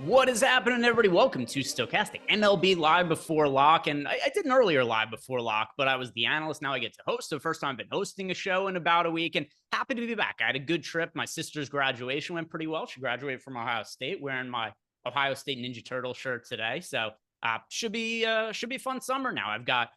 What is happening, everybody? Welcome to Stochastic MLB Live Before Lock. And I did an earlier Live Before Lock, but I was the analyst. Now I get to host. So first time I've been hosting a show in about a week, and happy to be back. I had a good trip. My sister's graduation went pretty well. She graduated from Ohio State, wearing my Ohio State Ninja Turtle shirt today. So should be a fun summer now. I've got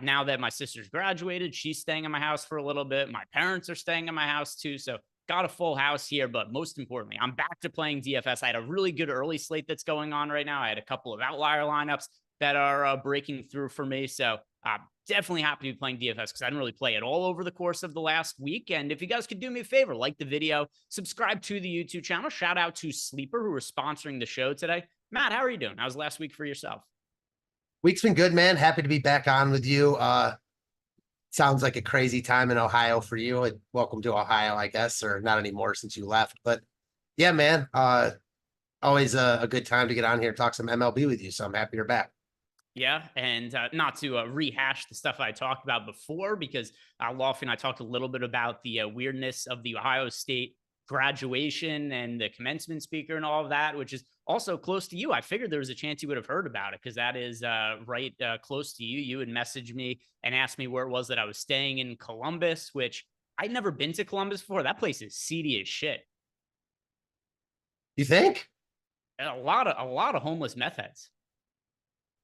now that my sister's graduated, she's staying in my house for a little bit. My parents are staying in my house too. So got a full house here, but most importantly, I'm back to playing DFS. I had a really good early slate that's going on right now. I had a couple of outlier lineups that are breaking through for me. So definitely happy to be playing DFS because I didn't really play it all over the course of the last week. And if you guys could do me a favor, like the video, subscribe to the YouTube channel. Shout out to Sleeper, who are sponsoring the show today. Matt, how are you doing? How's last week for yourself? Week's been good, man. Happy to be back on with you. Sounds like a crazy time in Ohio for you. Welcome to Ohio, I guess, or not anymore since you left. But yeah, man, always a good time to get on here and talk some MLB with you. So I'm happy you're back. Yeah, and not to rehash the stuff I talked about before, because Lofty and I talked a little bit about the weirdness of the Ohio State graduation and the commencement speaker and all of that, which is also close to you. I figured there was a chance you would have heard about it because that is right close to you. You had messaged me and asked me where it was that I was staying in Columbus, which I'd never been to Columbus before. That place is seedy as shit. You think? A lot of homeless meth heads.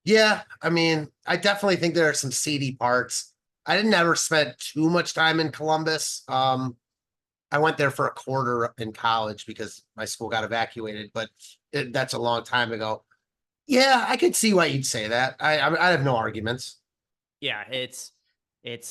Yeah, I mean, I definitely think there are some seedy parts. I didn't ever spend too much time in Columbus. I went there for a quarter in college because my school got evacuated, but that's a long time ago. Yeah, I could see why you'd say that. I have no arguments. Yeah, it's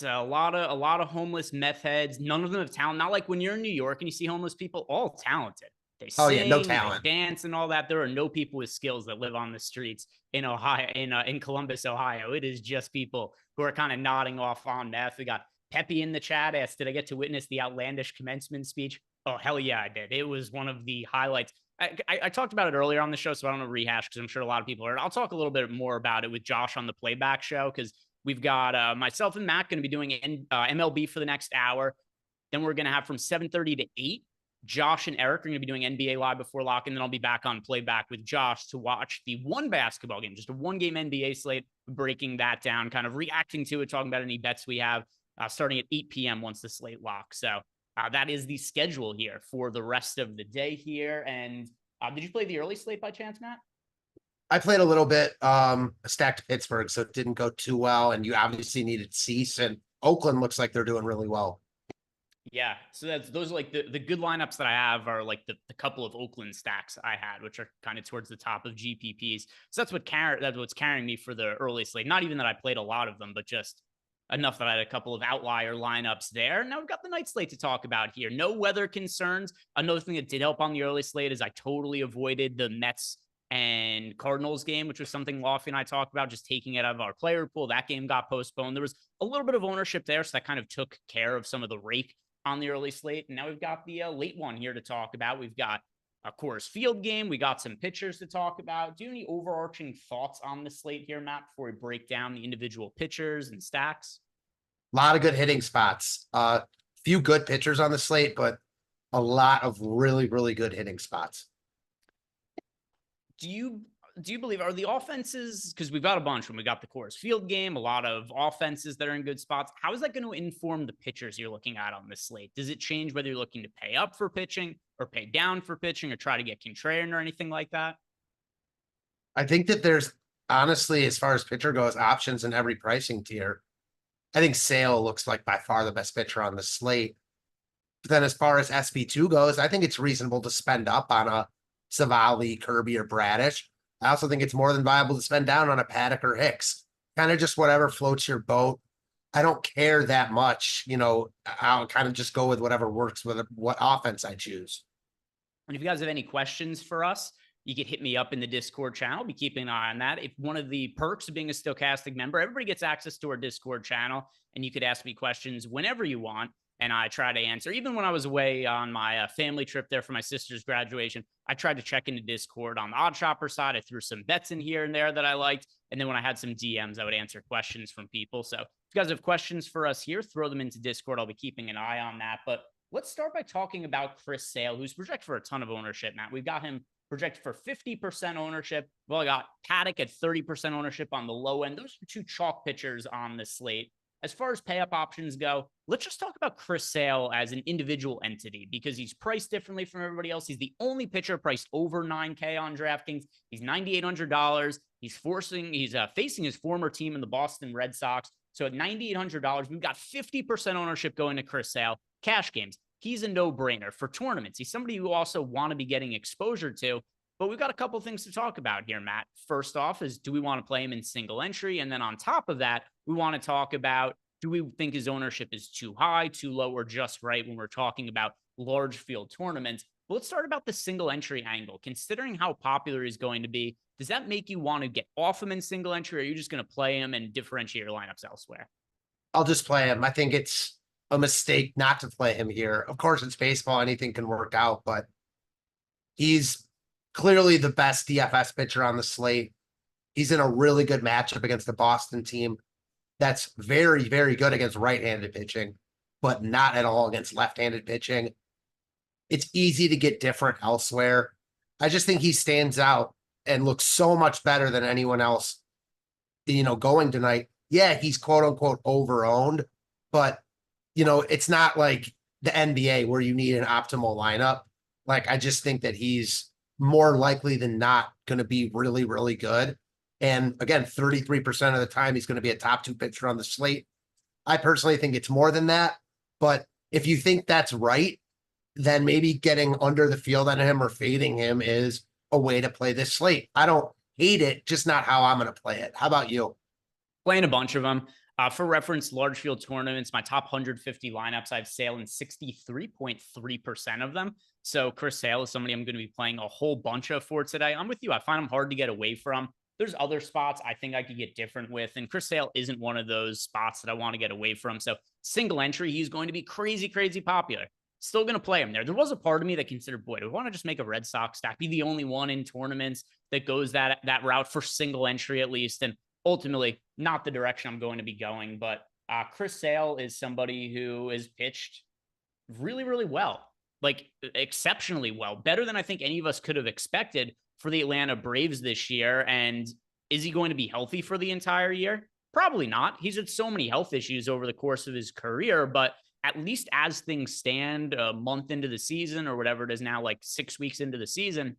a lot of homeless meth heads. None of them have talent. Not like when you're in New York and you see homeless people, all talented. They sing, Oh yeah, no talent. they dance, and all that. There are no people with skills that live on the streets in Ohio, in Columbus, Ohio. It is just people who are kind of nodding off on meth. We got Peppy in the chat asked, did I get to witness the outlandish commencement speech? Oh, hell yeah, I did. It was one of the highlights. I talked about it earlier on the show, so I don't want to rehash because I'm sure a lot of people heard. I'll talk a little bit more about it with Josh on the playback show because we've got myself and Matt going to be doing MLB for the next hour. Then we're going to have from 7:30 to 8. Josh and Eric are going to be doing NBA Live Before Lock, and then I'll be back on playback with Josh to watch the one basketball game, just a one-game NBA slate, breaking that down, kind of reacting to it, talking about any bets we have. Starting at 8 p.m. once the slate locks. So that is the schedule here for the rest of the day here. And did you play the early slate by chance, Matt? I played a little bit. Stacked Pittsburgh, so it didn't go too well. And you obviously needed Cease, and Oakland looks like they're doing really well. Yeah, so those are like the good lineups that I have are like the couple of Oakland stacks I had, which are kind of towards the top of GPPs. So that's what's carrying me for the early slate. Not even that I played a lot of them, but just enough that I had a couple of outlier lineups there. Now we've got the night slate to talk about here. No weather concerns. Another thing that did help on the early slate is I totally avoided the Mets and Cardinals game, which was something Lofty and I talked about, just taking it out of our player pool. That game got postponed. There was a little bit of ownership there, so that kind of took care of some of the rake on the early slate. And now we've got the late one here to talk about. We've got a Coors Field game. We got some pitchers to talk about. Do you have any overarching thoughts on the slate here, Matt, before we break down the individual pitchers and stacks? A lot of good hitting spots. Few good pitchers on the slate, but a lot of really, really good hitting spots. Do you believe are the offenses, because we've got a bunch when we got the Coors Field game, a lot of offenses that are in good spots. How is that going to inform the pitchers you're looking at on this slate? Does it change whether you're looking to pay up for pitching or pay down for pitching or try to get contrarian or anything like that? I think that there's honestly, as far as pitcher goes, options in every pricing tier. I think Sale looks like by far the best pitcher on the slate. But then as far as SP2 goes, I think it's reasonable to spend up on a Savali, Kirby, or Bradish. I also think it's more than viable to spend down on a Paddock or Hicks. Kind of just whatever floats your boat. I don't care that much. You know, I'll kind of just go with whatever works with what offense I choose. And if you guys have any questions for us, you can hit me up in the Discord channel. Be keeping an eye on that. If one of the perks of being a Stochastic member, everybody gets access to our Discord channel, and you could ask me questions whenever you want. And I try to answer. Even when I was away on my family trip there for my sister's graduation, I tried to check into Discord on the Odd Shopper side. I threw some bets in here and there that I liked. And then when I had some DMs, I would answer questions from people. So if you guys have questions for us here, throw them into Discord. I'll be keeping an eye on that. But let's start by talking about Chris Sale, who's projected for a ton of ownership, Matt. We've got him projected for 50% ownership. Well, I got Paddock at 30% ownership on the low end. Those are two chalk pitchers on the slate. As far as pay up options go, let's just talk about Chris Sale as an individual entity because he's priced differently from everybody else. He's the only pitcher priced over 9K on DraftKings. He's $9,800. He's facing his former team in the Boston Red Sox. So at $9,800, we've got 50% ownership going to Chris Sale. Cash games, he's a no-brainer. For tournaments, he's somebody you also want to be getting exposure to. But we've got a couple things to talk about here, Matt. First off is, do we want to play him in single entry? And then on top of that, we want to talk about, do we think his ownership is too high, too low, or just right when we're talking about large field tournaments? But let's start about the single entry angle. Considering how popular he's going to be, does that make you want to get off him in single entry, or are you just going to play him and differentiate your lineups elsewhere? I'll just play him. I think it's a mistake not to play him here. Of course, it's baseball. Anything can work out, but he's clearly the best DFS pitcher on the slate. He's in a really good matchup against the Boston team that's very, very good against right-handed pitching, but not at all against left-handed pitching. It's easy to get different elsewhere. I just think he stands out and looks so much better than anyone else, going tonight. Yeah, he's quote-unquote over-owned, but, it's not like the NBA where you need an optimal lineup. Like, I just think that he's more likely than not going to be really, really good. And again, 33% of the time, he's going to be a top 2 pitcher on the slate. I personally think it's more than that. But if you think that's right, then maybe getting under the field on him or fading him is a way to play this slate. I don't hate it, just not how I'm going to play it. How about you? Playing a bunch of them. For reference, large field tournaments, my top 150 lineups, I've Sale in 63.3% of them. So Chris Sale is somebody I'm going to be playing a whole bunch of for today. I'm with you. I find him hard to get away from. There's other spots I think I could get different with, and Chris Sale isn't one of those spots that I want to get away from. So single entry, he's going to be crazy, crazy popular. Still going to play him there. There was a part of me that considered, boy, do we want to just make a Red Sox stack, be the only one in tournaments that goes that route for single entry at least, and ultimately not the direction I'm going to be going. But Chris Sale is somebody who is pitched really, really well, like exceptionally well, better than I think any of us could have expected for the Atlanta Braves this year. And is he going to be healthy for the entire year? Probably not. He's had so many health issues over the course of his career, but at least as things stand a month into the season or whatever it is now, like 6 weeks into the season,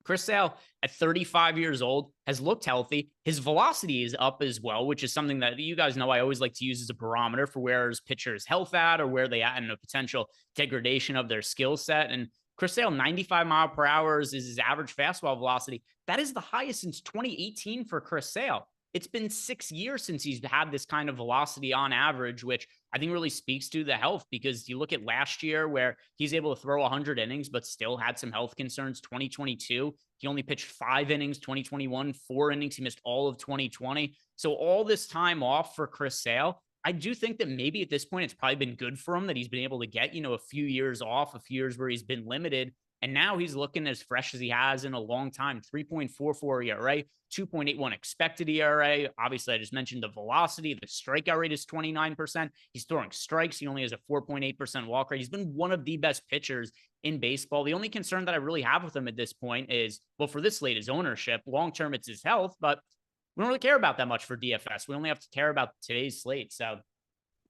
Chris Sale at 35 years old has looked healthy. His velocity is up as well, which is something that you guys know I always like to use as a barometer for where his pitcher's health at or where they at in a potential degradation of their skill set. And Chris Sale, 95 mile per hour is his average fastball velocity. That is the highest since 2018 for Chris Sale. It's been 6 years since he's had this kind of velocity on average, which I think really speaks to the health, because you look at last year where he's able to throw 100 innings, but still had some health concerns. 2022, he only pitched 5 innings. 2021, 4 innings. He missed all of 2020. So all this time off for Chris Sale, I do think that maybe at this point, it's probably been good for him that he's been able to get, a few years off, a few years where he's been limited. And now he's looking as fresh as he has in a long time. 3.44 ERA, 2.81 expected ERA. Obviously, I just mentioned the velocity. The strikeout rate is 29%. He's throwing strikes. He only has a 4.8% walk rate. He's been one of the best pitchers in baseball. The only concern that I really have with him at this point is, well, for this slate, his ownership. Long-term, it's his health, but we don't really care about that much for DFS. We only have to care about today's slate. So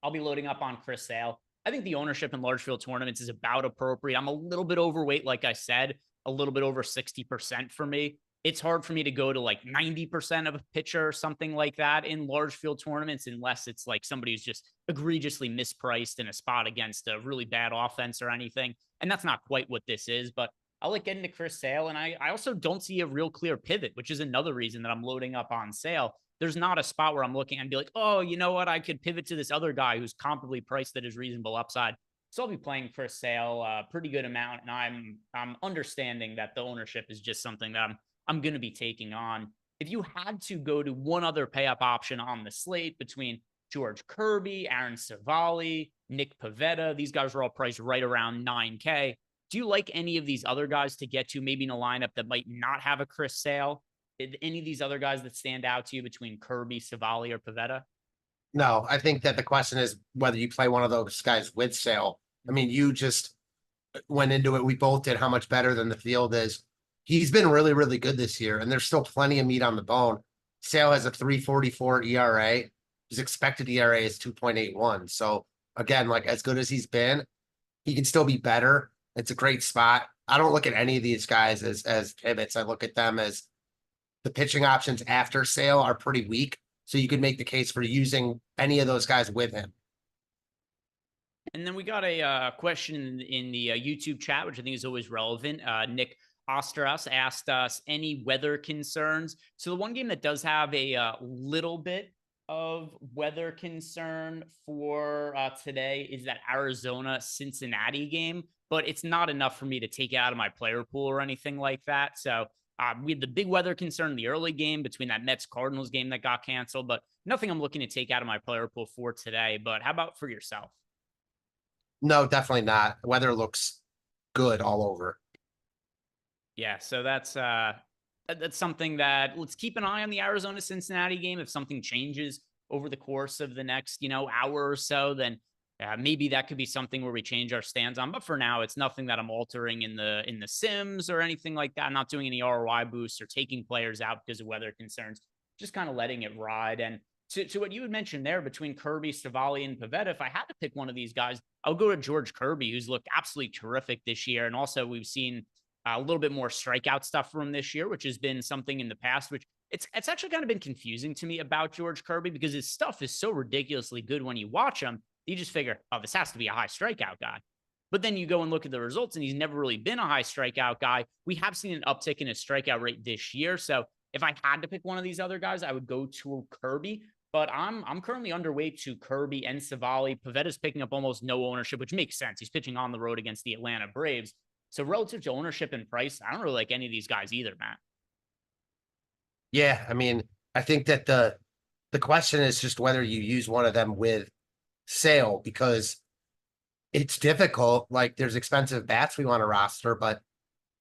I'll be loading up on Chris Sale. I think the ownership in large field tournaments is about appropriate. I'm a little bit overweight, like I said, a little bit over 60% for me. It's hard for me to go to like 90% of a pitcher or something like that in large field tournaments, unless it's like somebody who's just egregiously mispriced in a spot against a really bad offense or anything. And that's not quite what this is, but I'll like getting to Chris Sale. And I also don't see a real clear pivot, which is another reason that I'm loading up on Sale. There's not a spot where I'm looking and be like, oh, you know what? I could pivot to this other guy who's comparably priced at his reasonable upside. So I'll be playing Chris Sale a pretty good amount. And I'm understanding that the ownership is just something that I'm going to be taking on. If you had to go to one other pay up option on the slate between George Kirby, Aaron Savali, Nick Pivetta, these guys are all priced right around 9K. Do you like any of these other guys to get to, maybe in a lineup that might not have a Chris Sale? Any of these other guys that stand out to you between Kirby, Savali, or Pivetta? No, I think that the question is whether you play one of those guys with Sale. I mean, you just went into it. We both did how much better than the field is. He's been really, really good this year, and there's still plenty of meat on the bone. Sale has a 3.44 ERA. His expected ERA is 2.81. So again, like as good as he's been, he can still be better. It's a great spot. I don't look at any of these guys as pivots. I look at them as the pitching options after Sale are pretty weak. So you could make the case for using any of those guys with him. And then we got a question in the YouTube chat, which I think is always relevant. Nick Osteros asked us any weather concerns. So the one game that does have a little bit of weather concern for today is that Arizona-Cincinnati game, but it's not enough for me to take it out of my player pool or anything like that. So we had the big weather concern in the early game between that Mets-Cardinals game that got canceled, but nothing I'm looking to take out of my player pool for today. But how about for yourself? No, definitely not. Weather looks good all over. Yeah, so that's something that let's keep an eye on the Arizona Cincinnati game. If something changes over the course of the next, hour or so, then maybe that could be something where we change our stance on. But for now, it's nothing that I'm altering in the Sims or anything like that. I'm not doing any ROI boosts or taking players out because of weather concerns. Just kind of letting it ride. And to what you had mentioned there between Kirby, Savali, and Pivetta, if I had to pick one of these guys, I'll go to George Kirby, who's looked absolutely terrific this year. And also we've seen a little bit more strikeout stuff from him this year, which has been something in the past, which it's actually kind of been confusing to me about George Kirby because his stuff is so ridiculously good when you watch him. You just figure, oh, this has to be a high strikeout guy. But then you go and look at the results, and he's never really been a high strikeout guy. We have seen an uptick in his strikeout rate this year. So if I had to pick one of these other guys, I would go to Kirby. But I'm currently underweight to Kirby and Savali. Pavetta's picking up almost no ownership, which makes sense. He's pitching on the road against the Atlanta Braves. So relative to ownership and price, I don't really like any of these guys either, Matt. Yeah, I mean, I think that the question is just whether you use one of them with Sale because it's difficult. Like there's expensive bats we want to roster, but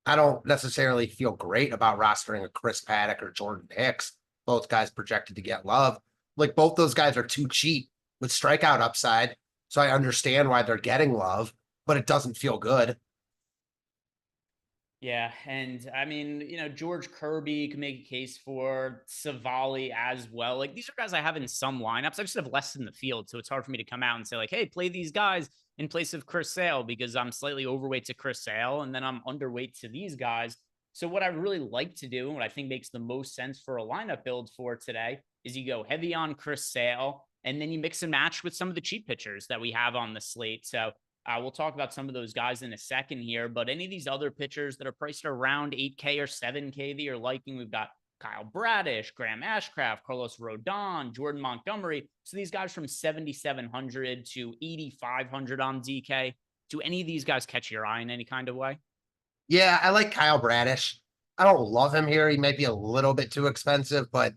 I don't necessarily feel great about rostering a Chris Paddock or Jordan Hicks. Both guys projected to get love. Like both those guys are too cheap with strikeout upside. So I understand why they're getting love, but it doesn't feel good. Yeah, and I mean, George Kirby can make a case for Savali as well. Like these are guys I have in some lineups. I just have less in the field, so it's hard for me to come out and say like, "Hey, play these guys in place of Chris Sale," because I'm slightly overweight to Chris Sale, and then I'm underweight to these guys. So what I really like to do, and what I think makes the most sense for a lineup build for today, is you go heavy on Chris Sale, and then you mix and match with some of the cheap pitchers that we have on the slate. So we'll talk about some of those guys in a second here, but any of these other pitchers that are priced around 8K or 7K that you're liking, we've got Kyle Bradish, Graham Ashcraft, Carlos Rodon, Jordan Montgomery. So these guys from 7,700 to 8,500 on DK. Do any of these guys catch your eye in any kind of way? Yeah, I like Kyle Bradish. I don't love him here. He might be a little bit too expensive, but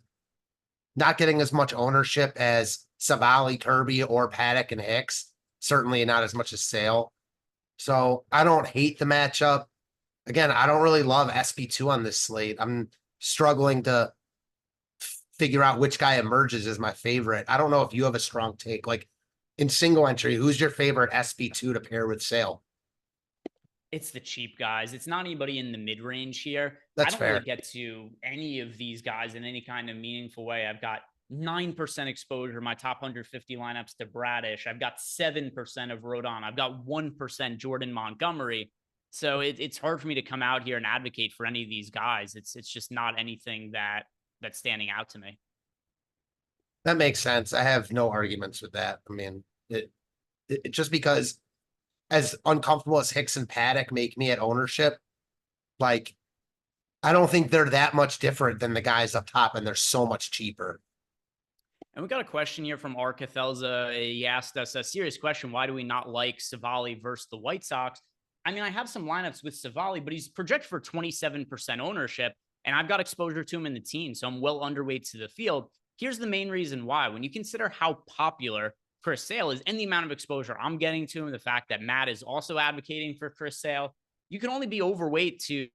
not getting as much ownership as Savali, Kirby, or Paddock and Hicks. Certainly not as much as Sale. So I don't hate the matchup. Again, I don't really love SP2 on this slate. I'm struggling to figure out which guy emerges as my favorite. I don't know if you have a strong take. Like in single entry, who's your favorite SP2 to pair with Sale? It's the cheap guys. It's not anybody in the mid-range here. That's I don't fair. really get to any of these guys in any kind of meaningful way. I've got 9% exposure, my top 150 lineups to Bradish. I've got 7% of Rodon. I've got 1% Jordan Montgomery. So it's hard for me to come out here and advocate for any of these guys. It's just not anything that's standing out to me. That makes sense. I have no arguments with that. I mean, it just because as uncomfortable as Hicks and Paddock make me at ownership, like I don't think they're that much different than the guys up top, and they're so much cheaper. And we got a question here from Arcathelza. He asked us a serious question. Why do we not like Savali versus the White Sox? I mean, I have some lineups with Savali, but he's projected for 27% ownership, and I've got exposure to him in the team, so I'm well underweight to the field. Here's the main reason why. When you consider how popular Chris Sale is and the amount of exposure I'm getting to him, the fact that Matt is also advocating for Chris Sale, you can only be overweight to,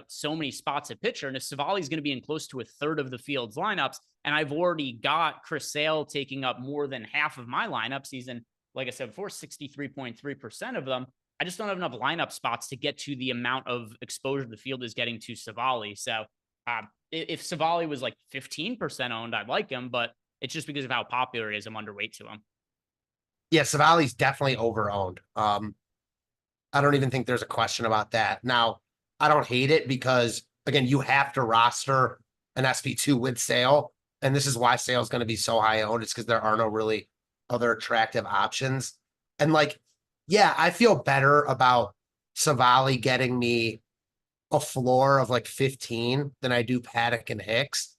so many spots at pitcher. And if Savali is going to be in close to a third of the field's lineups, and I've already got Chris Sale taking up more than half of my lineups, he's in, like I said before, 63.3% of them. I just don't have enough lineup spots to get to the amount of exposure the field is getting to Savali. So if Savali was like 15% owned, I'd like him, but it's just because of how popular he is. I'm underweight to him. Yeah, Savali's definitely overowned. I don't even think there's a question about that. Now, I don't hate it because, again, you have to roster an SP2 with Sale. And this is why Sale is going to be so high owned. It's because there are no really other attractive options. And like, yeah, I feel better about Savali getting me a floor of like 15 than I do Paddock and Hicks.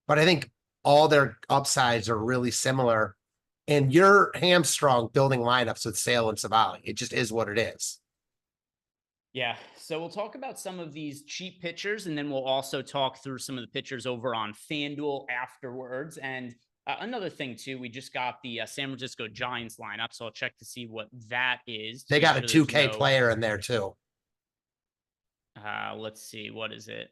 But I think all their upsides are really similar. And you're hamstrung building lineups with Sale and Savali. It just is what it is. Yeah. So we'll talk about some of these cheap pitchers, and then we'll also talk through some of the pitchers over on FanDuel afterwards. And another thing, too, we just got the San Francisco Giants lineup. So I'll check to see what that is. They got a 2K player in there, too. Let's see. What is it?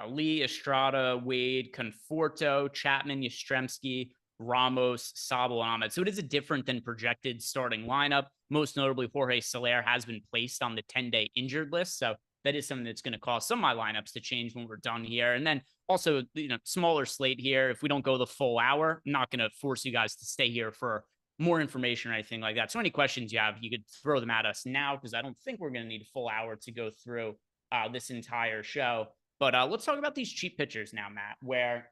Lee, Estrada, Wade, Conforto, Chapman, Yastrzemski, Ramos, Sabo, and Ahmed. So it is a different than projected starting lineup. Most notably, Jorge Soler has been placed on the 10-day injured list. So that is something that's going to cause some of my lineups to change when we're done here. And then also, smaller slate here. If we don't go the full hour, I'm not going to force you guys to stay here for more information or anything like that. So any questions you have, you could throw them at us now, because I don't think we're going to need a full hour to go through this entire show. But let's talk about these cheap pitchers now, Matt, where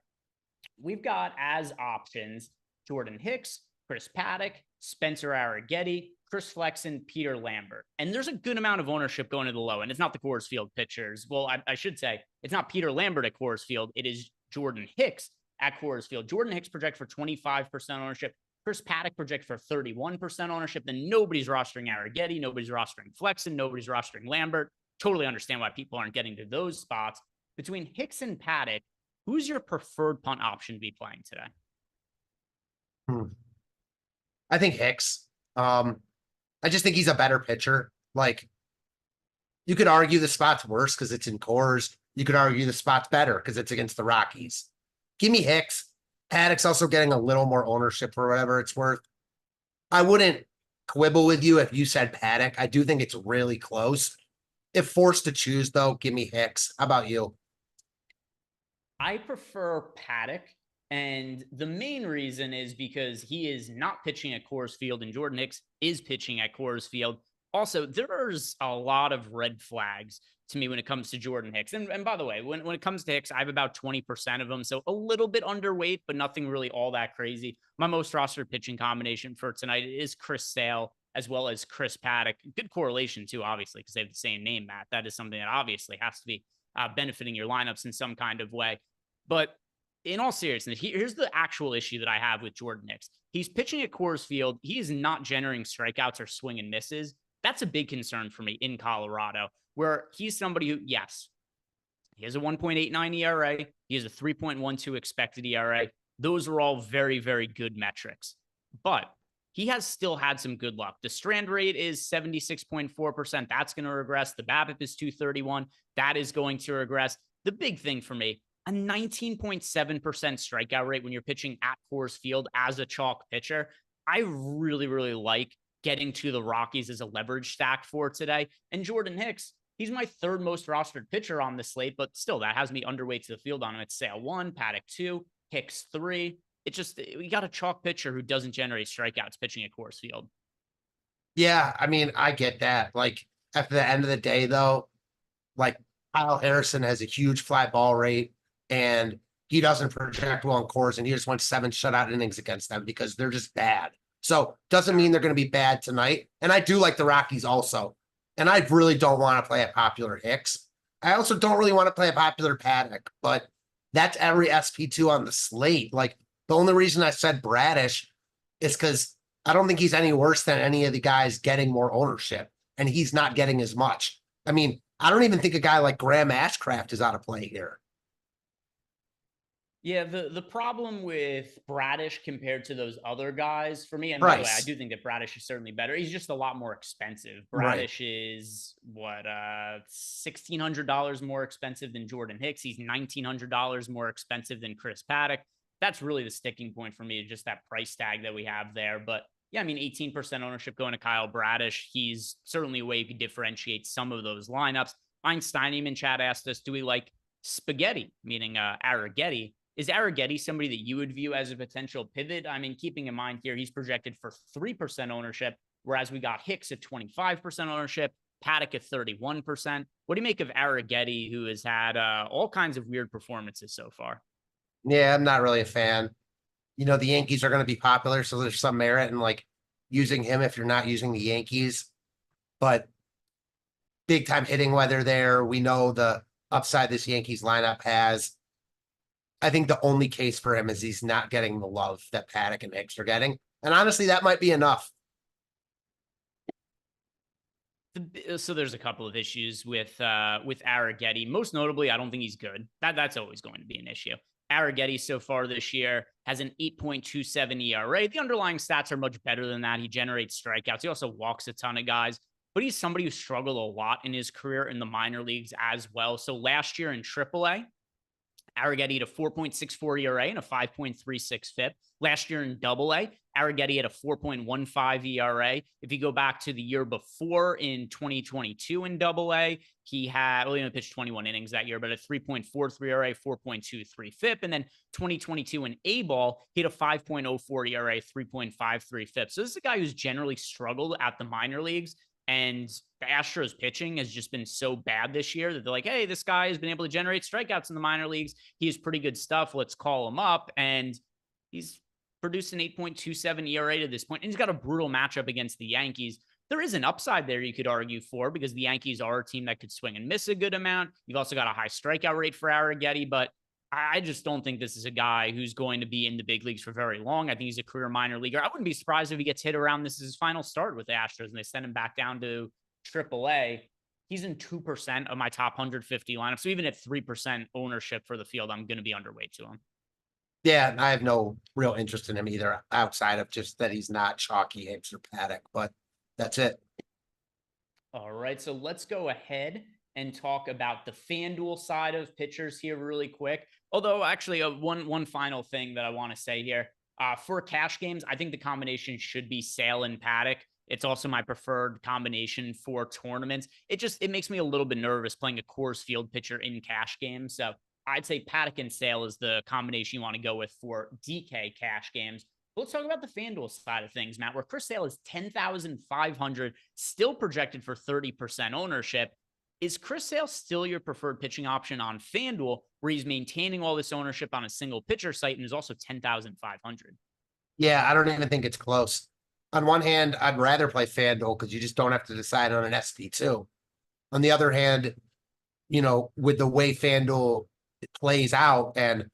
we've got as options Jordan Hicks, Chris Paddock, Spencer Arrighetti, Chris Flexen, Peter Lambert. And there's a good amount of ownership going to the low end. It's not the Coors Field pitchers. Well, I should say it's not Peter Lambert at Coors Field. It is Jordan Hicks at Coors Field. Jordan Hicks project for 25% ownership. Chris Paddock project for 31% ownership. Then nobody's rostering Arrighetti. Nobody's rostering Flexen. Nobody's rostering Lambert. Totally understand why people aren't getting to those spots. Between Hicks and Paddock, who's your preferred punt option to be playing today? I think Hicks. I just think he's a better pitcher. Like, you could argue the spot's worse because it's in Coors. You could argue the spot's better because it's against the Rockies. Give me Hicks. Paddock's also getting a little more ownership for whatever it's worth. I wouldn't quibble with you if you said Paddock. I do think it's really close. If forced to choose, though, give me Hicks. How about you? I prefer Paddock, and the main reason is because he is not pitching at Coors Field, and Jordan Hicks is pitching at Coors Field. Also, there's a lot of red flags to me when it comes to Jordan Hicks. And by the way, when it comes to Hicks, I have about 20% of them, so a little bit underweight, but nothing really all that crazy. My most rostered pitching combination for tonight is Chris Sale as well as Chris Paddock. Good correlation, too, obviously, because they have the same name, Matt. That is something that obviously has to be benefiting your lineups in some kind of way. But in all seriousness, here's the actual issue that I have with Jordan Hicks. He's pitching at Coors Field. He is not generating strikeouts or swing and misses. That's a big concern for me in Colorado, where he's somebody who, yes, he has a 1.89 ERA. He has a 3.12 expected ERA. Those are all very, very good metrics. But he has still had some good luck. The strand rate is 76.4%. That's going to regress. The BABIP is 231. That is going to regress. The big thing for me, a 19.7% strikeout rate when you're pitching at Coors Field as a chalk pitcher. I really, really like getting to the Rockies as a leverage stack for today. And Jordan Hicks, he's my third most rostered pitcher on the slate, but still that has me underweight to the field on him. It's Sale 1, Paddock 2, Hicks 3. We got a chalk pitcher who doesn't generate strikeouts pitching at Coors Field. Yeah, I mean, I get that. Like, at the end of the day, though, like, Kyle Harrison has a huge fly ball rate, and he doesn't project well in Coors, and he just went 7 shutout innings against them because they're just bad. So doesn't mean they're going to be bad tonight. And I do like the Rockies also. And I really don't want to play a popular Hicks. I also don't really want to play a popular Paddock, but that's every SP2 on the slate. Like, the only reason I said Bradish is because I don't think he's any worse than any of the guys getting more ownership, and he's not getting as much. I mean, I don't even think a guy like Graham Ashcraft is out of play here. Yeah, the problem with Bradish compared to those other guys for me, and by the way, I do think that Bradish is certainly better. He's just a lot more expensive. Bradish is what, $1,600 more expensive than Jordan Hicks. He's $1,900 more expensive than Chris Paddock. That's really the sticking point for me, just that price tag that we have there. But yeah, I mean, 18% ownership going to Kyle Bradish. He's certainly a way you could differentiate some of those lineups. Einsteinium in chat asked us, do we like spaghetti, meaning Arrighetti? Is Arrighetti somebody that you would view as a potential pivot? I mean, keeping in mind here, he's projected for 3% ownership, whereas we got Hicks at 25% ownership, Paddock at 31%. What do you make of Arrighetti, who has had all kinds of weird performances so far? Yeah, I'm not really a fan. The Yankees are going to be popular, so there's some merit in like using him if you're not using the Yankees. But big time hitting weather there. We know the upside this Yankees lineup has. I think the only case for him is he's not getting the love that Paddock and Hicks are getting. And honestly, that might be enough. So there's a couple of issues with Arrighetti. Most notably, I don't think he's good. That's always going to be an issue. Arrighetti so far this year has an 8.27 ERA. The underlying stats are much better than that. He generates strikeouts. He also walks a ton of guys, but he's somebody who struggled a lot in his career in the minor leagues as well. So last year in AAA, Arrighetti had a 4.64 ERA and a 5.36 FIP. Last year in AA, Arrighetti had a 4.15 ERA. If you go back to the year before in 2022 in AA, he only pitched 21 innings that year, but a 3.43 ERA, 4.23 FIP. And then 2022 in A-ball, he had a 5.04 ERA, 3.53 FIP. So this is a guy who's generally struggled at the minor leagues. And the Astros pitching has just been so bad this year that they're like, hey, this guy has been able to generate strikeouts in the minor leagues. He has pretty good stuff. Let's call him up. And he's produced an 8.27 ERA to this point. And he's got a brutal matchup against the Yankees. There is an upside there you could argue for, because the Yankees are a team that could swing and miss a good amount. You've also got a high strikeout rate for Arrighetti, but I just don't think this is a guy who's going to be in the big leagues for very long. I think he's a career minor leaguer. I wouldn't be surprised if he gets hit around this is his final start with the Astros and they send him back down to AAA. He's in 2% of my top 150 lineup. So even at 3% ownership for the field, I'm going to be underweight to him. Yeah, I have no real interest in him either, outside of just that he's not chalky Hicks or Paddock, but that's it. All right, so let's go ahead and talk about the FanDuel side of pitchers here really quick. Although, actually, one final thing that I want to say here. For cash games, I think the combination should be Sale and Paddock. It's also my preferred combination for tournaments. It makes me a little bit nervous playing a Coors Field pitcher in cash games. So I'd say Paddock and Sale is the combination you want to go with for DK cash games. But let's talk about the FanDuel side of things, Matt, where Chris Sale is 10,500, still projected for 30% ownership. Is Chris Sale still your preferred pitching option on FanDuel, where he's maintaining all this ownership on a single pitcher site and is also 10,500? Yeah, I don't even think it's close. On one hand, I'd rather play FanDuel because you just don't have to decide on an SP2. On the other hand, with the way FanDuel plays out and,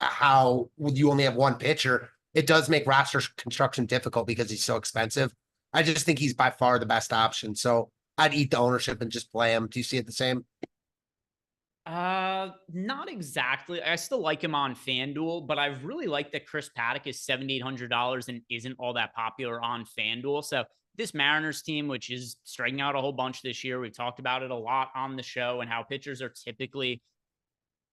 how you only have one pitcher, it does make roster construction difficult because he's so expensive. I just think he's by far the best option. So I'd eat the ownership and just play him. Do you see it the same? Not exactly. I still like him on FanDuel, but I really like that Chris Paddock is $7,800 and isn't all that popular on FanDuel. So this Mariners team, which is striking out a whole bunch this year, we've talked about it a lot on the show and how pitchers are typically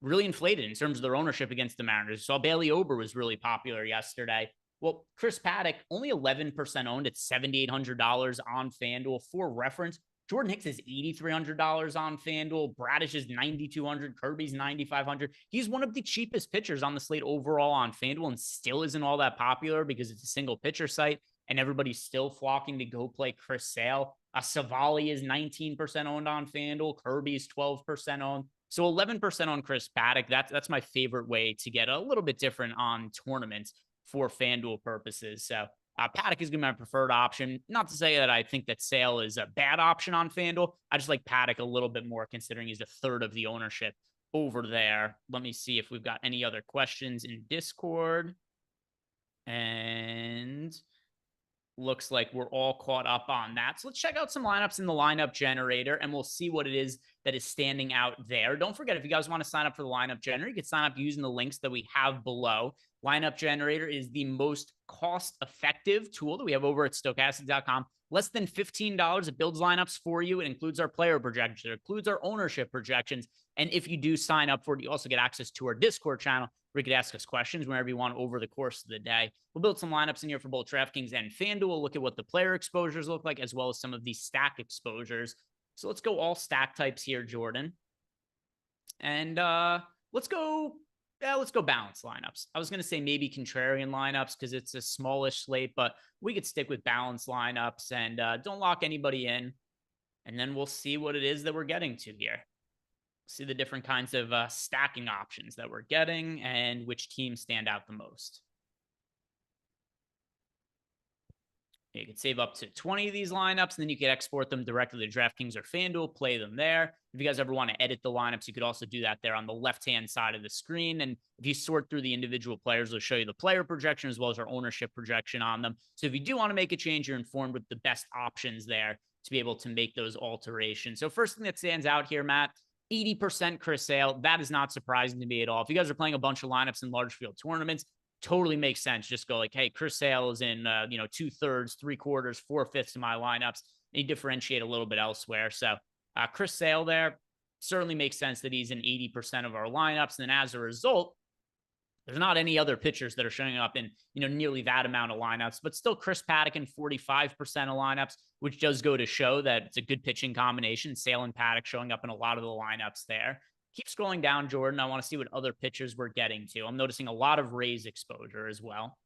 really inflated in terms of their ownership against the Mariners. So Bailey Ober was really popular yesterday. Well, Chris Paddock, only 11% owned at $7,800 on FanDuel. For reference, Jordan Hicks is $8,300 on FanDuel. Bradish is $9,200. Kirby's $9,500. He's one of the cheapest pitchers on the slate overall on FanDuel and still isn't all that popular because it's a single pitcher site and everybody's still flocking to go play Chris Sale. Savali is 19% owned on FanDuel. Kirby's 12% owned. So 11% on Chris Paddock. That's my favorite way to get a little bit different on tournaments for FanDuel purposes. So Paddock is going to be my preferred option. Not to say that I think that Sale is a bad option on FanDuel. I just like Paddock a little bit more considering he's a third of the ownership over there. Let me see if we've got any other questions in Discord. And looks like we're all caught up on that. So let's check out some lineups in the lineup generator and we'll see what it is that is standing out there. Don't forget, if you guys want to sign up for the lineup generator, you can sign up using the links that we have below. Lineup generator is the most cost-effective tool that we have over at stokastic.com. Less than $15. It builds lineups for you. It includes our player projections. It includes our ownership projections. And if you do sign up for it, you also get access to our Discord channel, where where you could ask us questions whenever you want over the course of the day. We'll build some lineups in here for both DraftKings and FanDuel. Look at what the player exposures look like, as well as some of the stack exposures. So let's go all stack types here, Jordan. And let's go balance lineups. I was going to say maybe contrarian lineups because it's a smallish slate, but we could stick with balance lineups and don't lock anybody in. And then we'll see what it is that we're getting to here. See the different kinds of stacking options that we're getting and which teams stand out the most. You can save up to 20 of these lineups, and then you can export them directly to DraftKings or FanDuel, play them there. If you guys ever want to edit the lineups, you could also do that there on the left-hand side of the screen. And if you sort through the individual players, it'll show you the player projection as well as our ownership projection on them. So if you do want to make a change, you're informed with the best options there to be able to make those alterations. So first thing that stands out here, Matt, 80% Chris Sale. That is not surprising to me at all. If you guys are playing a bunch of lineups in large field tournaments, totally makes sense. Just go like, hey, Chris Sale is in, 2/3, 3/4, 4/5 of my lineups. And you differentiate a little bit elsewhere. So Chris Sale there certainly makes sense that he's in 80% of our lineups. And then as a result, there's not any other pitchers that are showing up in, nearly that amount of lineups, but still Chris Paddock in 45% of lineups, which does go to show that it's a good pitching combination. Sale and Paddock showing up in a lot of the lineups there. Keep scrolling down, Jordan. I want to see what other pitchers we're getting to. I'm noticing a lot of Rays exposure as well.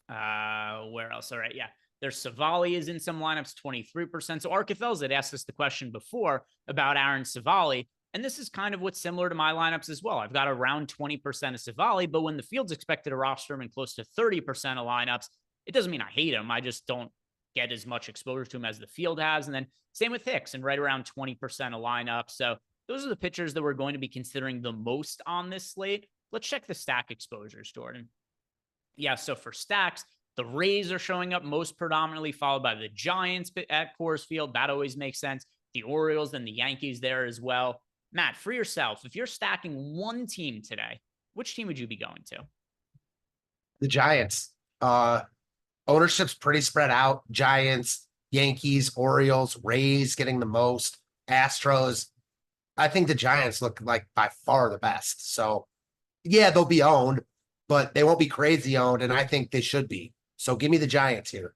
Where else? All right. Yeah. There's Savali is in some lineups, 23%. So Arcafels had asked us the question before about Aaron Savali. And this is kind of what's similar to my lineups as well. I've got around 20% of Savali, but when the field's expected to roster him in close to 30% of lineups, it doesn't mean I hate him. I just don't get as much exposure to him as the field has. And then same with Hicks and right around 20% of lineups. So those are the pitchers that we're going to be considering the most on this slate. Let's check the stack exposures, Jordan. Yeah, so for stacks, the Rays are showing up most predominantly, followed by the Giants at Coors Field. That always makes sense. The Orioles and the Yankees there as well. Matt, for yourself, if you're stacking one team today, which team would you be going to? The Giants. Ownership's pretty spread out. Giants, Yankees, Orioles, Rays getting the most. Astros. I think the Giants look like by far the best. So, yeah, they'll be owned, but they won't be crazy owned, and I think they should be. So give me the Giants here.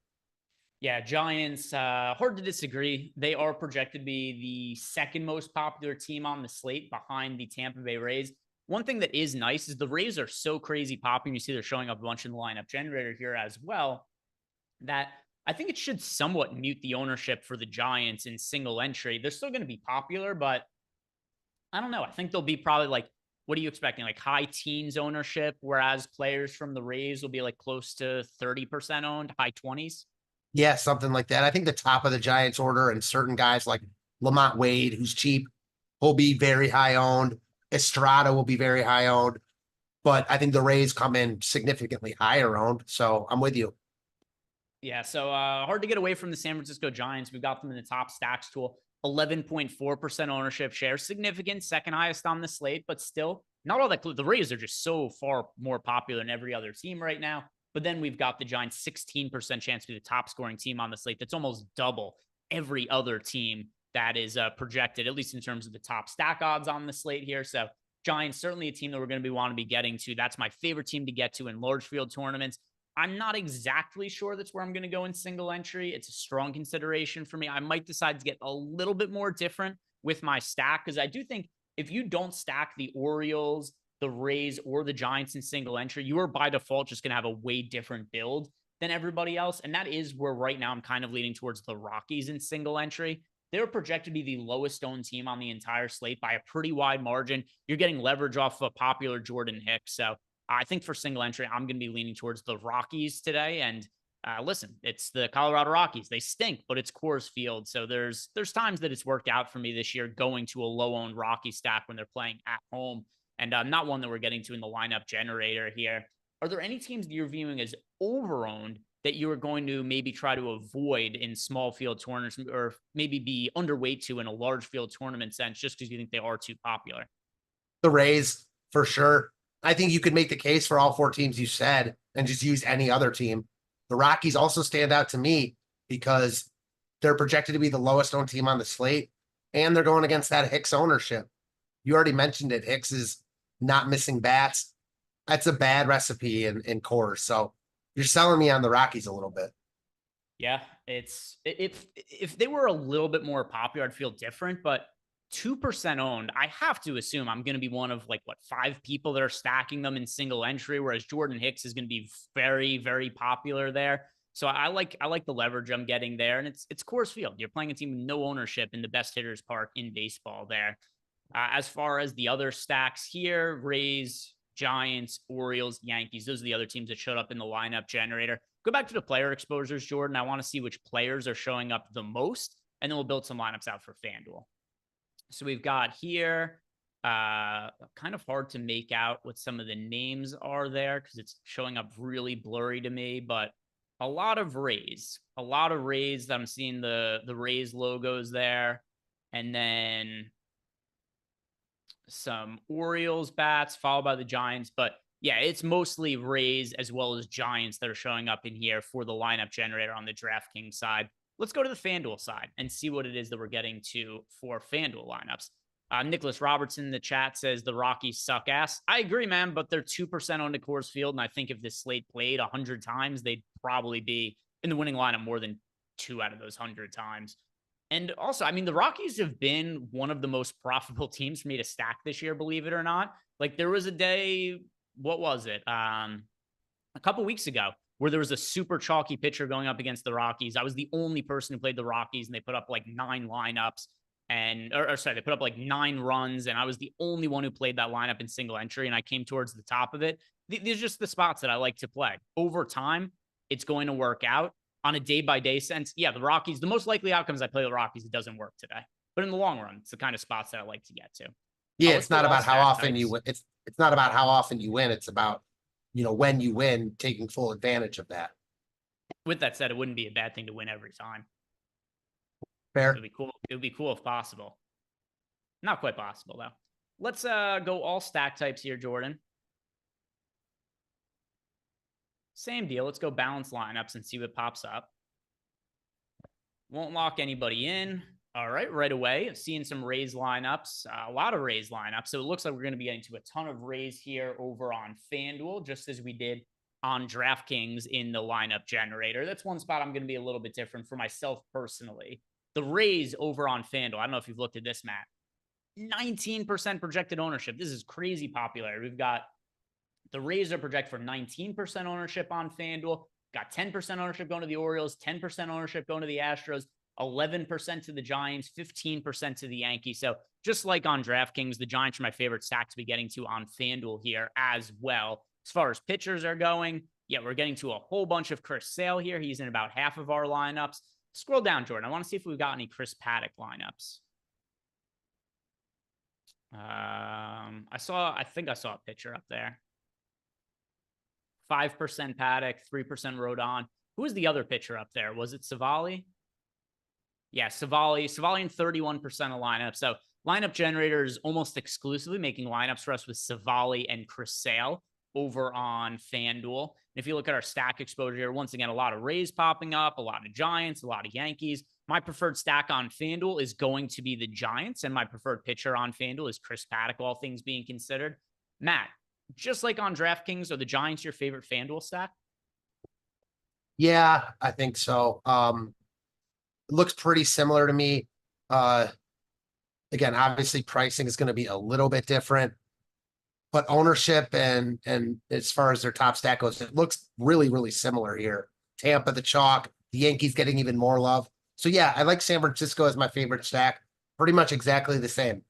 Yeah, Giants, hard to disagree. They are projected to be the second most popular team on the slate behind the Tampa Bay Rays. One thing that is nice is the Rays are so crazy popular. You see they're showing up a bunch in the lineup generator here as well, that I think it should somewhat mute the ownership for the Giants in single entry. They're still going to be popular, but I don't know. I think they'll be probably like, what are you expecting? Like high teens ownership, whereas players from the Rays will be like close to 30% owned, high 20s. Yeah, something like that. I think the top of the Giants order and certain guys like Lamont Wade, who's cheap, will be very high owned. Estrada will be very high owned. But I think the Rays come in significantly higher owned. So I'm with you. Yeah, so hard to get away from the San Francisco Giants. We've got them in the top stacks tool. 11.4% ownership share, significant, second highest on the slate, but still not all that. The Rays are just so far more popular than every other team right now. But then we've got the Giants 16% chance to be the top scoring team on the slate. That's almost double every other team that is projected, at least in terms of the top stack odds on the slate here. So Giants, certainly a team that we're going to want to be getting to. That's my favorite team to get to in large field tournaments. I'm not exactly sure that's where I'm going to go in single entry. It's a strong consideration for me. I might decide to get a little bit more different with my stack because I do think if you don't stack the Orioles, the Rays, or the Giants in single entry, you are by default just going to have a way different build than everybody else. And that is where right now I'm kind of leaning towards the Rockies in single entry. They're projected to be the lowest owned team on the entire slate by a pretty wide margin. You're getting leverage off of a popular Jordan Hicks. So I think for single entry, I'm going to be leaning towards the Rockies today. And listen, it's the Colorado Rockies. They stink, but it's Coors Field. So there's times that it's worked out for me this year going to a low-owned Rocky stack when they're playing at home. And not one that we're getting to in the lineup generator here. Are there any teams that you're viewing as over-owned that you are going to maybe try to avoid in small field tournaments or maybe be underweight to in a large field tournament sense just because you think they are too popular? The Rays, for sure. I think you could make the case for all four teams you said and just use any other team. The Rockies also stand out to me because they're projected to be the lowest owned team on the slate, and they're going against that Hicks ownership. You already mentioned it. Hicks is not missing bats. that's a bad recipe in Coors. So you're selling me on the Rockies a little bit. Yeah, it's if they were a little bit more popular, I'd feel different, but 2% owned, I have to assume I'm going to be one of like what 5 people that are stacking them in single entry, whereas Jordan Hicks is going to be very, very popular there. So I like the leverage I'm getting there, and it's Coors Field. You're playing a team with no ownership in the best hitters park in baseball there. As far as the other stacks here, Rays, Giants, Orioles, Yankees, those are the other teams that showed up in the lineup generator. Go back to the player exposures, Jordan. I want to see which players are showing up the most, and then we'll build some lineups out for FanDuel. So we've got here, kind of hard to make out what some of the names are there because it's showing up really blurry to me, but a lot of Rays. I'm seeing the Rays logos there. And then some Orioles bats followed by the Giants. But yeah, it's mostly Rays as well as Giants that are showing up in here for the lineup generator on the DraftKings side. Let's go to the FanDuel side and see what it is that we're getting to for FanDuel lineups. Nicholas Robertson in the chat says the Rockies suck ass. I agree, man, but they're 2% on the Coors Field. And I think if this slate played 100 times, they'd probably be in the winning lineup more than 2 out of those 100 times. And also, I mean, the Rockies have been one of the most profitable teams for me to stack this year, believe it or not. Like there was a day, what was it? A couple weeks ago where there was a super chalky pitcher going up against the Rockies. I was the only person who played the Rockies, and they put up like 9 lineups. They put up like 9 runs, and I was the only one who played that lineup in single entry, and I came towards the top of it. These are just the spots that I like to play. Over time, it's going to work out. On a day-by-day sense, yeah, the Rockies, the most likely outcomes I play the Rockies, it doesn't work today. But in the long run, it's the kind of spots that I like to get to. Yeah, it's not about how often you win. It's not about how often you win. It's about, when you win, taking full advantage of that. With that said, it wouldn't be a bad thing to win every time. Fair. It would be cool. It would be cool if possible. Not quite possible, though. Let's go all stack types here, Jordan. Same deal. Let's go balance lineups and see what pops up. Won't lock anybody in. All right away. Seeing some Rays lineups, a lot of Rays lineups. So it looks like we're going to be getting to a ton of Rays here over on FanDuel, just as we did on DraftKings in the lineup generator. That's one spot I'm going to be a little bit different for myself personally. The Rays over on FanDuel. I don't know if you've looked at this, Matt. 19% projected ownership. This is crazy popular. We've got the Rays are projected for 19% ownership on FanDuel. Got 10% ownership going to the Orioles, 10% ownership going to the Astros, 11% to the Giants, 15% to the Yankees. So just like on DraftKings, the Giants are my favorite stack to be getting to on FanDuel here as well. As far as pitchers are going, yeah, we're getting to a whole bunch of Chris Sale here. He's in about half of our lineups. Scroll down, Jordan. I want to see if we've got any Chris Paddock lineups. I think I saw a pitcher up there. 5% Paddock, 3% Rodon. Who was the other pitcher up there? Was it Savali? Yeah, Savali in 31% of lineups. So lineup generator is almost exclusively making lineups for us with Savali and Chris Sale over on FanDuel. And if you look at our stack exposure here, once again, a lot of Rays popping up, a lot of Giants, a lot of Yankees. My preferred stack on FanDuel is going to be the Giants, and my preferred pitcher on FanDuel is Chris Paddock, all things being considered. Matt, just like on DraftKings, are the Giants your favorite FanDuel stack? Yeah, I think so. It looks pretty similar to me. Again, obviously pricing is going to be a little bit different, but ownership and as far as their top stack goes, it looks really, really similar here. Tampa, the chalk, the Yankees getting even more love. So yeah, I like San Francisco as my favorite stack. Pretty much exactly the same.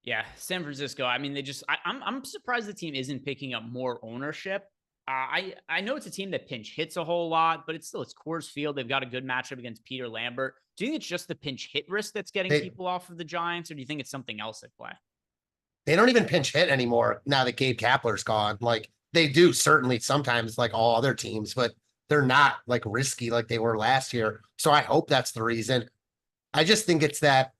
Yeah, San Francisco. I mean, I'm surprised the team isn't picking up more ownership. I know it's a team that pinch hits a whole lot, but it's Coors Field. They've got a good matchup against Peter Lambert. Do you think it's just the pinch hit risk that's getting people off of the Giants, or do you think it's something else at play? They don't even pinch hit anymore now that Gabe Kapler's gone. Like they do certainly sometimes, like all other teams, but they're not like risky like they were last year. So I hope that's the reason. I just think it's that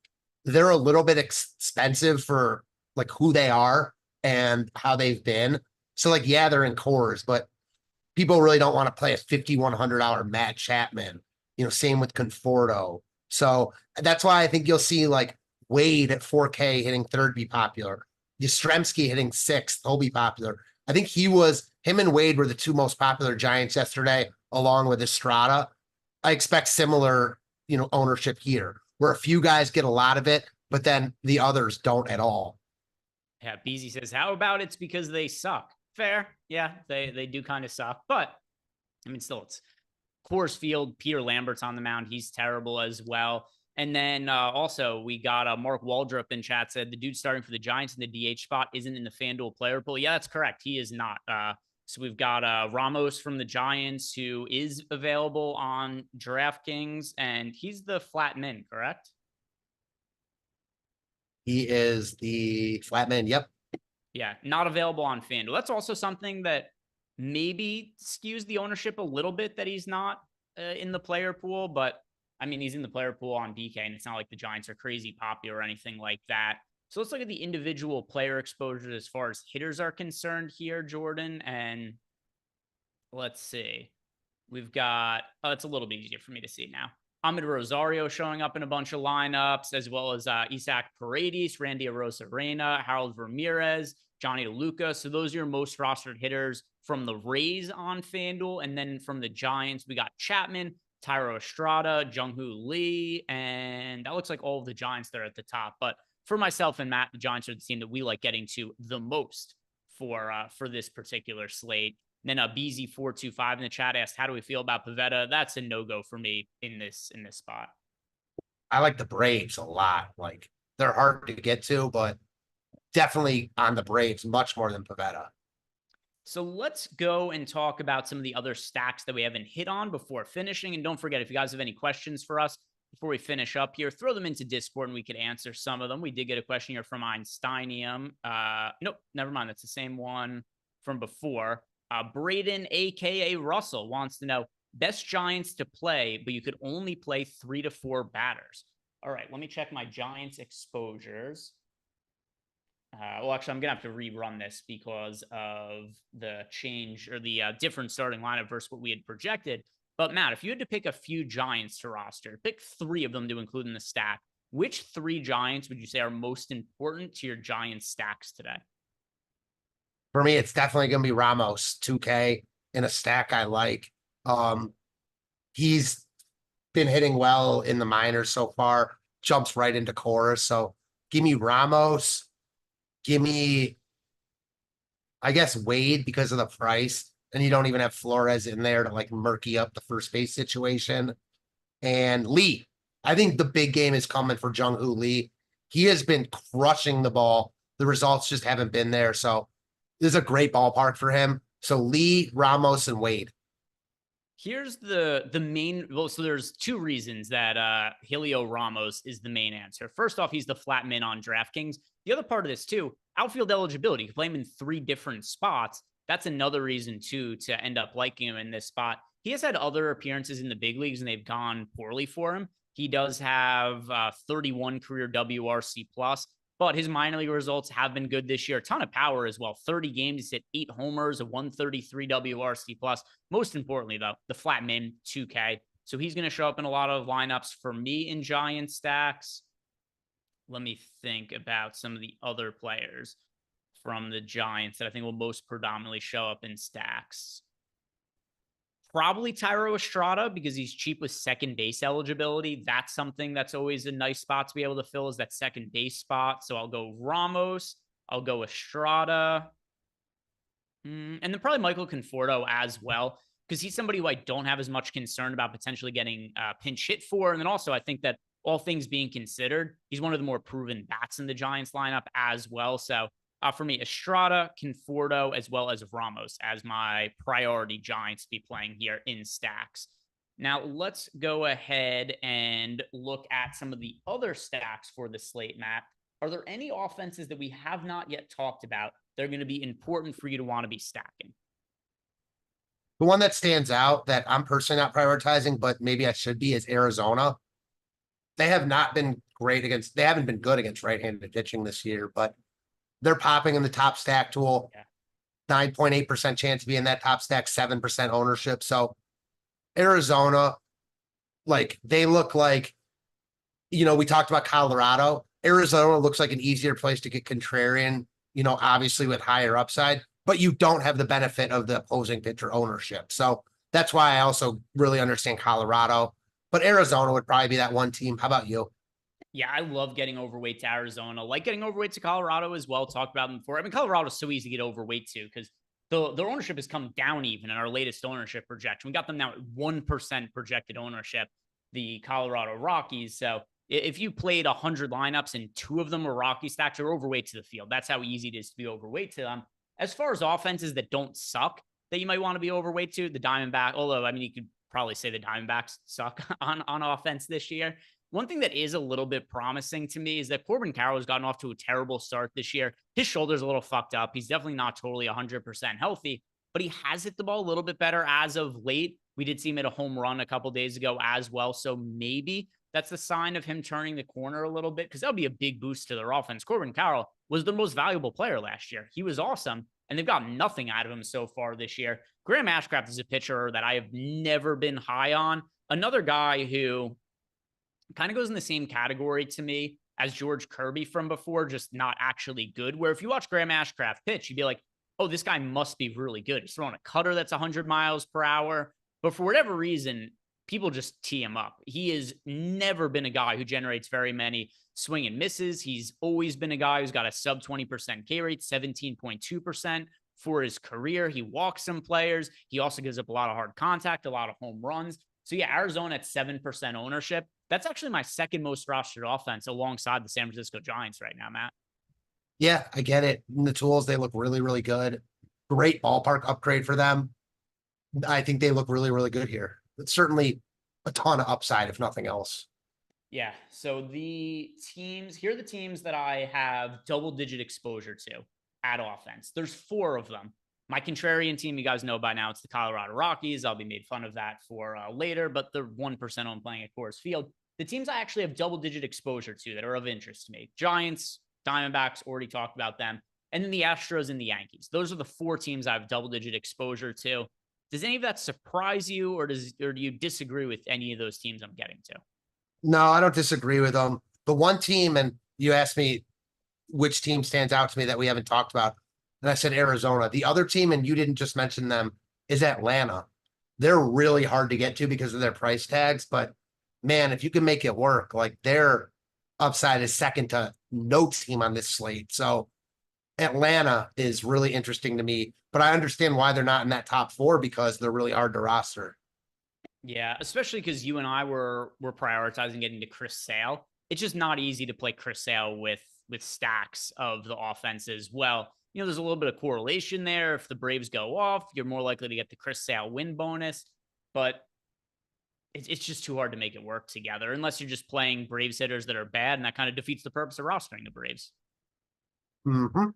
they're a little bit expensive for like who they are and how they've been. So like, yeah, they're in Coors, but people really don't want to play a $5,100 Matt Chapman, same with Conforto. So that's why I think you'll see like Wade at 4K hitting third be popular. Yastrzemski hitting 6th. He'll be popular. I think him and Wade were the 2 most popular Giants yesterday, along with Estrada. I expect similar, ownership here, where a few guys get a lot of it, but then the others don't at all. Yeah, Beezy says, how about it's because they suck? Fair. Yeah, they do kind of suck. But, I mean, still, it's Coors Field. Peter Lambert's on the mound. He's terrible as well. And then also we got Mark Waldrop in chat said the dude starting for the Giants in the DH spot isn't in the FanDuel player pool. Yeah, that's correct. He is not. So we've got Ramos from the Giants who is available on DraftKings, and he's the flat min, correct? He is the flat min. Yep. Yeah, not available on FanDuel. That's also something that maybe skews the ownership a little bit that he's not in the player pool, but I mean, he's in the player pool on DK, and it's not like the Giants are crazy popular or anything like that. So let's look at the individual player exposures as far as hitters are concerned here, Jordan. And let's see. We've got, it's a little bit easier for me to see now. Ahmed Rosario showing up in a bunch of lineups, as well as Isaac Paredes, Randy Arozarena, Harold Ramirez, Johnny DeLuca. So those are your most rostered hitters from the Rays on FanDuel. And then from the Giants, we got Chapman, Tyro Estrada, Jung-Hoo Lee, and that looks like all of the Giants that are at the top. But for myself and Matt, the Giants are the team that we like getting to the most for this particular slate. And then BZ425 in the chat asked, how do we feel about Pivetta? That's a no-go for me in this spot. I like the Braves a lot. Like, they're hard to get to, but definitely on the Braves much more than Pivetta. So let's go and talk about some of the other stacks that we haven't hit on before finishing. And don't forget, if you guys have any questions for us before we finish up here, throw them into Discord and we could answer some of them. We did get a question here from Einsteinium. Nope, never mind. That's the same one from before. Braden, a.k.a. Russell, wants to know, best Giants to play, but you could only play 3 to 4 batters. All right, let me check my Giants exposures. Well, actually, I'm going to have to rerun this because of the change or the different starting lineup versus what we had projected. But Matt, if you had to pick a few Giants to roster, pick 3 of them to include in the stack, which 3 Giants would you say are most important to your Giants stacks today? For me, it's definitely going to be Ramos, 2K in a stack I like. He's been hitting well in the minors so far, jumps right into chorus. So give me Ramos. Give me, I guess, Wade because of the price. And you don't even have Flores in there to like murky up the first base situation. And Lee. I think the big game is coming for Jung-Hoo Lee. He has been crushing the ball. The results just haven't been there. So this is a great ballpark for him. So Lee, Ramos, and Wade. Here's the main, well, so there's 2 reasons that Helio Ramos is the main answer. First off, he's the flat min on DraftKings. The other part of this too, outfield eligibility. You can play him in 3 different spots. That's another reason too to end up liking him in this spot. He has had other appearances in the big leagues and they've gone poorly for him. He does have 31 career WRC plus, but his minor league results have been good this year. A ton of power as well. 30 games, he's hit 8 homers, a 133 WRC plus. Most importantly, though, the flat min 2K. So he's going to show up in a lot of lineups for me in Giant stacks. Let me think about some of the other players from the Giants that I think will most predominantly show up in stacks. Probably Tyro Estrada because he's cheap with second base eligibility. That's something that's always a nice spot to be able to fill, is that second base spot. So I'll go Ramos. I'll go Estrada. And then probably Michael Conforto as well, because he's somebody who I don't have as much concern about potentially getting pinch hit for. And then also I think that all things being considered, he's one of the more proven bats in the Giants lineup as well. So for me, Estrada, Conforto, as well as Ramos as my priority Giants to be playing here in stacks. Now, let's go ahead and look at some of the other stacks for the slate, Matt. Are there any offenses that we have not yet talked about that are going to be important for you to want to be stacking? The one that stands out that I'm personally not prioritizing, but maybe I should be, is Arizona. They have not been great against, they haven't been good against right-handed pitching this year, but they're popping in the top stack tool. 9.8% chance to be in that top stack, 7% ownership. So Arizona, like, they look like, we talked about Colorado. Arizona looks like an easier place to get contrarian obviously with higher upside, but you don't have the benefit of the opposing pitcher ownership. So that's why I also really understand Colorado, but Arizona would probably be that one team. How about you? Yeah, I love getting overweight to Arizona. Like getting overweight to Colorado as well. Talked about them before. I mean, Colorado's so easy to get overweight to because their ownership has come down even in our latest ownership projection. We got them now at 1% projected ownership, the Colorado Rockies. So if you played 100 lineups and 2 of them were Rocky stacks, you're overweight to the field. That's how easy it is to be overweight to them. As far as offenses that don't suck that you might want to be overweight to, the Diamondback, although, I mean, you could probably say the Diamondbacks suck on offense this year. One thing that is a little bit promising to me is that Corbin Carroll has gotten off to a terrible start this year. His shoulder's a little fucked up. He's definitely not totally 100% healthy, but he has hit the ball a little bit better as of late. We did see him hit a home run a couple days ago as well. So maybe that's the sign of him turning the corner a little bit because that'll be a big boost to their offense. Corbin Carroll was the most valuable player last year. He was awesome, and they've got nothing out of him so far this year. Graham Ashcraft is a pitcher that I have never been high on. Another guy who kind of goes in the same category to me as George Kirby from before, just not actually good. Where if you watch Graham Ashcraft pitch, you'd be like, oh, this guy must be really good. He's throwing a cutter that's 100 miles per hour. But for whatever reason, people just tee him up. He has never been a guy who generates very many swing and misses. He's always been a guy who's got a sub 20% K rate, 17.2% for his career. He walks some players. He also gives up a lot of hard contact, a lot of home runs. So yeah, Arizona at 7% ownership. That's actually my second most rostered offense alongside the San Francisco Giants right now, Matt. Yeah, I get it. And the tools, they look really, really good. Great ballpark upgrade for them. I think they look really, really good here. It's certainly a ton of upside, if nothing else. Yeah. So here are the teams that I have double digit exposure to at offense. There's 4 of them. My contrarian team, you guys know by now, it's the Colorado Rockies. I'll be made fun of that for later, but they're 1% on playing at Coors Field. The teams I actually have double digit exposure to that are of interest to me: Giants, Diamondbacks, already talked about them, and then the Astros and the Yankees. Those are the 4 teams I have double digit exposure to. Does any of that surprise you, or do you disagree with any of those teams I'm getting to? No, I don't disagree with them. The one team, and you asked me which team stands out to me that we haven't talked about, and I said Arizona. The other team, and you didn't just mention them, is Atlanta. They're really hard to get to because of their price tags, but man, if you can make it work, like their upside is second to no team on this slate. So Atlanta is really interesting to me, but I understand why they're not in that top 4 because they're really hard to roster. Yeah, especially because you and I were prioritizing getting to Chris Sale. It's just not easy to play Chris Sale with stacks of the offense as well. There's a little bit of correlation there. If the Braves go off, you're more likely to get the Chris Sale win bonus, but it's just too hard to make it work together unless you're just playing Braves hitters that are bad, and that kind of defeats the purpose of rostering the Braves. Mm-hmm.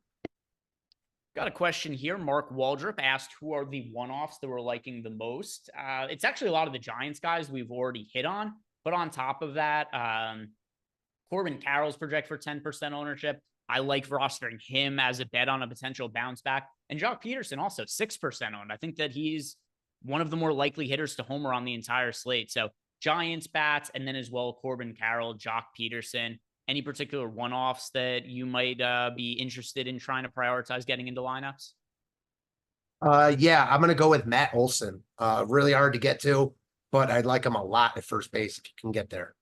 Got a question here. Mark Waldrop asked who are the one-offs that we're liking the most. It's actually a lot of the Giants guys we've already hit on, but on top of that, Corbin Carroll's project for 10% ownership. I like rostering him as a bet on a potential bounce back. And Jock Peterson also 6% owned. I think that he's one of the more likely hitters to homer on the entire slate. So Giants bats, and then as well, Corbin Carroll, Jock Peterson. Any particular one-offs that you might be interested in trying to prioritize getting into lineups? Yeah, I'm going to go with Matt Olson. Really hard to get to, but I'd like him a lot at first base if you can get there.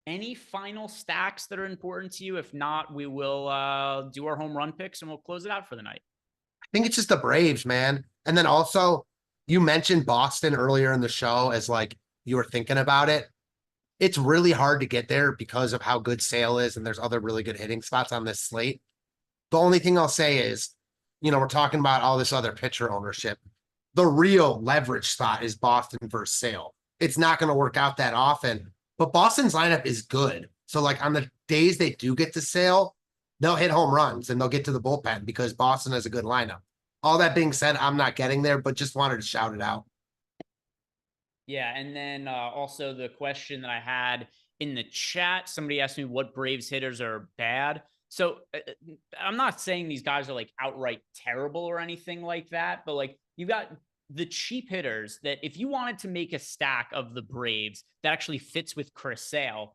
Any final stacks that are important to you? If not, we will do our home run picks and we'll close it out for the night. I think it's just the Braves, man. And then also, you mentioned Boston earlier in the show as like you were thinking about it. It's really hard to get there because of how good Sale is, and there's other really good hitting spots on this slate. The only thing I'll say is, we're talking about all this other pitcher ownership. The real leverage spot is Boston versus Sale. It's not going to work out that often, but Boston's lineup is good. So like on the days they do get to Sale, they'll hit home runs and they'll get to the bullpen because Boston has a good lineup. All that being said, I'm not getting there, but just wanted to shout it out. Yeah, and then also the question that I had in the chat, somebody asked me what Braves hitters are bad. So I'm not saying these guys are like outright terrible or anything like that, but like you got the cheap hitters that if you wanted to make a stack of the Braves that actually fits with Chris Sale,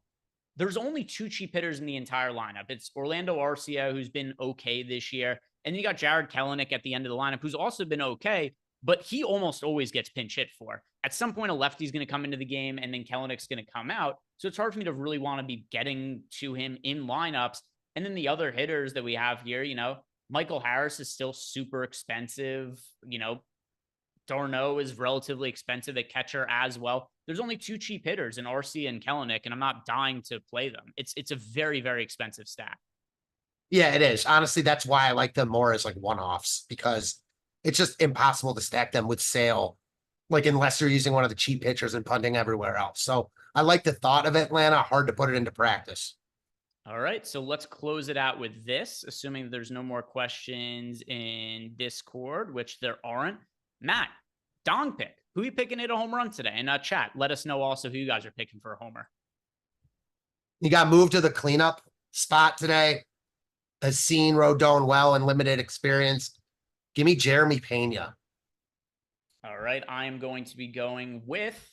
there's only two cheap hitters in the entire lineup. It's Orlando Arcia, who's been okay this year. And then you got Jared Kelenic at the end of the lineup, who's also been okay, but he almost always gets pinch hit for. At some point, a lefty's going to come into the game, and then Kellenic's going to come out. So it's hard for me to really want to be getting to him in lineups. And then the other hitters that we have here, Michael Harris is still super expensive. Darno is relatively expensive at catcher as well. There's only two cheap hitters in Arcia and Kelenic, and I'm not dying to play them. It's a very, very expensive stack. Yeah, it is. Honestly, that's why I like them more as like one-offs, because it's just impossible to stack them with Sale, like unless you're using one of the cheap pitchers and punting everywhere else. So I like the thought of Atlanta, hard to put it into practice. All right, so let's close it out with this, assuming there's no more questions in Discord, which there aren't. Matt, Dong pick. Who are you picking at a home run today? And chat, let us know also who you guys are picking for a homer. You got moved to the cleanup spot today. Has seen Rodon well and limited experience. Give me Jeremy Pena. All right, I am going to be going with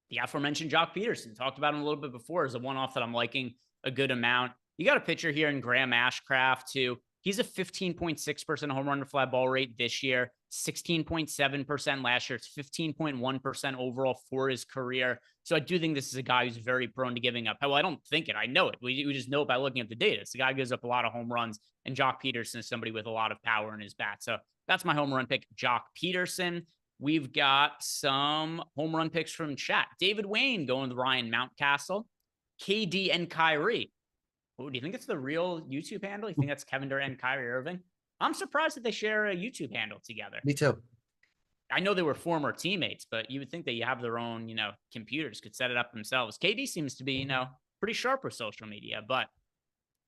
the aforementioned Jock Peterson. Talked about him a little bit before as a one-off that I'm liking a good amount. You got a pitcher here in Graham Ashcraft too. He's a 15.6% home run to fly ball rate this year, 16.7% last year. It's 15.1% overall for his career. So I do think this is a guy who's very prone to giving up. Well, I don't think it. I know it. We just know it by looking at the data. It's a guy who gives up a lot of home runs, and Jock Peterson is somebody with a lot of power in his bat. So that's my home run pick, Jock Peterson. We've got some home run picks from chat. David Wayne going with Ryan Mountcastle, KD and Kyrie. Oh, do you think it's the real YouTube handle? You think that's Kevin Durant and Kyrie Irving? I'm surprised that they share a YouTube handle together. Me too. I know they were former teammates, but you would think that you have their own, computers could set it up themselves. KD seems to be, pretty sharp with social media, but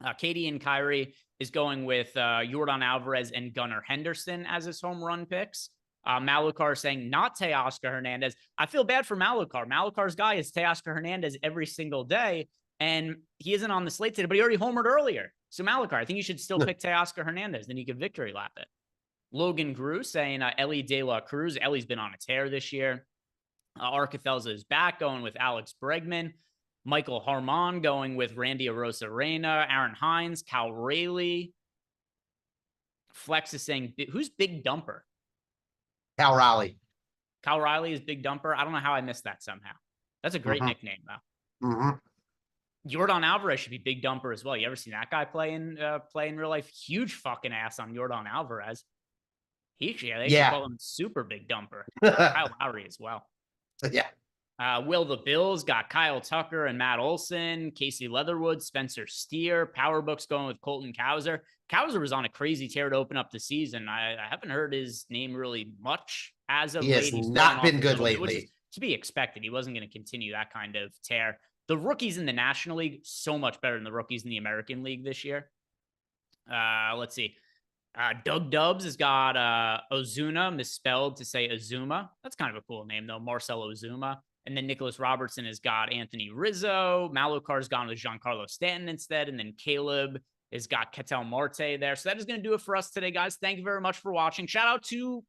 KD and Kyrie is going with Yordan Alvarez and Gunnar Henderson as his home run picks. Malukar saying not Teoscar Hernandez. I feel bad for Malukar. Malukar's guy is Teoscar Hernandez every single day, and he isn't on the slate today, but he already homered earlier. So Malukar, I think you should still pick Teoscar Hernandez. Then you could victory lap it. Logan Grew saying Ellie De La Cruz. Ellie's been on a tear this year. Arcathelza is back, going with Alex Bregman. Michael Harmon going with Randy Arozarena. Aaron Hines, Cal Rayleigh. Flex is saying, who's Big Dumper? Cal Raleigh. Cal Riley is Big Dumper. I don't know how I missed that somehow. That's a great nickname, though. Yordan Alvarez should be Big Dumper as well. You ever seen that guy play in real life? Huge fucking ass on Yordan Alvarez. They should call him Super Big Dumper. Kyle Lowry as well. Yeah. Will the Bills got Kyle Tucker and Matt Olson, Casey Leatherwood, Spencer Steer, Powerbooks going with Colton Cowser. Cowser was on a crazy tear to open up the season. I haven't heard his name really much as of late. He's not been good lately. Which is to be expected. He wasn't going to continue that kind of tear. The rookies in the National League, so much better than the rookies in the American League this year. Let's see. Doug Dubs has got Ozuna, misspelled to say Azuma. That's kind of a cool name, though. Marcel Ozuma. And then Nicholas Robertson has got Anthony Rizzo. Malukar's gone with Giancarlo Stanton instead. And then Caleb has got Ketel Marte there. So that is going to do it for us today, guys. Thank you very much for watching. Shout out to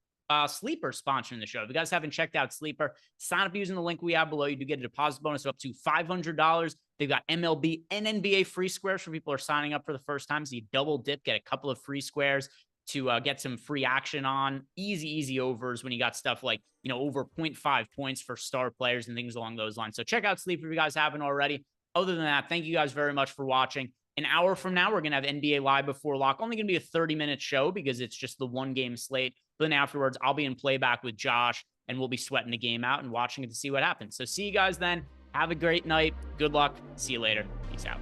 Sleeper sponsoring the show. If you guys haven't checked out Sleeper, sign up using the link we have below. You do get a deposit bonus of up to $500. They've got MLB and NBA free squares for people who are signing up for the first time. So you double dip, get a couple of free squares to get some free action on. Easy overs when you got stuff like, over 0.5 points for star players and things along those lines. So check out Sleeper if you guys haven't already. Other than that, thank you guys very much for watching. An hour from now, we're going to have NBA Live Before Lock. Only going to be a 30-minute show because it's just the one-game slate. But then afterwards, I'll be in playback with Josh, and we'll be sweating the game out and watching it to see what happens. So see you guys then. Have a great night. Good luck. See you later. Peace out.